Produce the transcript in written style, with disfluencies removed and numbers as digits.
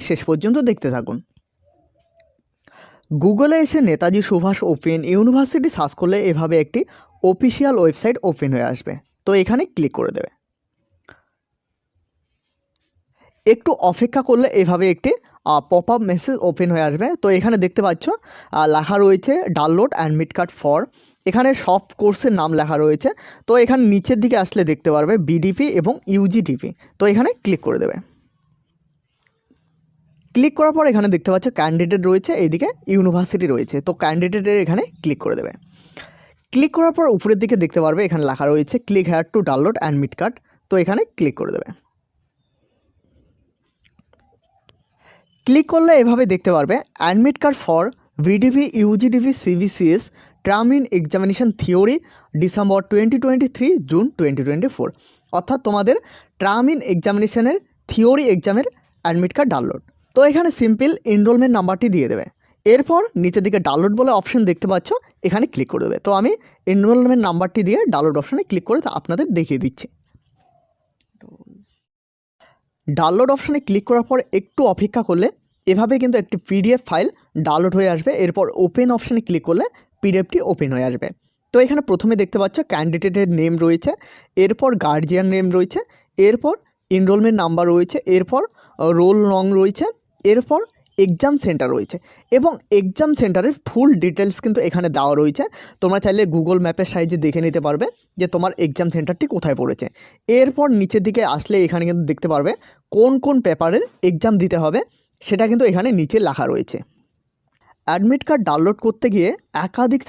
শেষ পর্যন্ত দেখতে থাকুন। গুগলে এসে Netaji Subhash open university search করলে এভাবে একটি অফিসিয়াল ওয়েবসাইট ওপেন হয়ে আসবে। তো এখানে ক্লিক করে দেবে। একটু অপেক্ষা করলে এভাবে একটি পপ আপ মেসেজ ওপেন হয়ে আসবে। তো এখানে দেখতে পাচ্ছ লেখা রয়েছে ডাউনলোড অ্যাডমিট কার্ড ফর, এখানে সব কোর্সের নাম লেখা রয়েছে। তো এখানে নিচের দিকে আসলে দেখতে পারবে বিডিপি এবং ইউজিডিপি। তো এখানে ক্লিক করে দেবে। ক্লিক করার পর এখানে দেখতে পাচ্ছ ক্যান্ডিডেট রয়েছে, এইদিকে ইউনিভার্সিটি রয়েছে। তো ক্যান্ডিডেটের এখানে ক্লিক করে দেবে। ক্লিক করার পর উপরের দিকে দেখতে পারবে এখানে লেখা রয়েছে click here to download admit card. তো এখানে ক্লিক করে দেবে। ক্লিক করলে এভাবে দেখতে পারবে admit card for VDP UGDP CBCS term in examination theory December 2023 June 2024, অর্থাৎ তোমাদের টার্ম ইন এক্সামিনেশনের থিওরি এক্সামের অ্যাডমিট কার্ড ডাউনলোড। তো এখানে সিম্পল এনরোলমেন্ট নাম্বারটি দিয়ে দেবে। এরপর নিচের দিকে ডাউনলোড বলে অপশন দেখতে পাচ্ছ, এখানে ক্লিক করে দেবে। তো আমি এনরোলমেন্ট নাম্বারটি দিয়ে ডাউনলোড অপশনে ক্লিক করে আপনাদের দেখিয়ে দিচ্ছি। ডাউনলোড অপশনে ক্লিক করার পর একটু অপেক্ষা করলে এভাবে কিন্তু একটি পিডিএফ ফাইল ডাউনলোড হয়ে আসবে। এরপর ওপেন অপশনে ক্লিক করলে পিডিএফটি ওপেন হয়ে আসবে। তো এখানে প্রথমে দেখতে পাচ্ছ ক্যান্ডিডেটের নেম রয়েছে, এরপর গার্জিয়ান নেম রয়েছে, এরপর এনরোলমেন্ট নাম্বার রয়েছে, এরপর রোল নং রয়েছে, এরপর এক্সাম সেন্টার রয়েছে এবং এক্সাম সেন্টারের ফুল ডিটেলস কিন্তু এখানে দেওয়া রয়েছে। তোমরা চাইলে গুগল ম্যাপের সাহায্যে দেখে নিতে পারবে যে তোমার এক্সাম সেন্টারটি কোথায় পড়েছে। এরপর নিচের দিকে আসলে এখানে কিন্তু দেখতে পারবে কোন কোন পেপারের এক্সাম দিতে হবে, সেটা কিন্তু এখানে নিচে লেখা রয়েছে। অ্যাডমিট কার্ড ডাউনলোড করতে গিয়ে একাধিক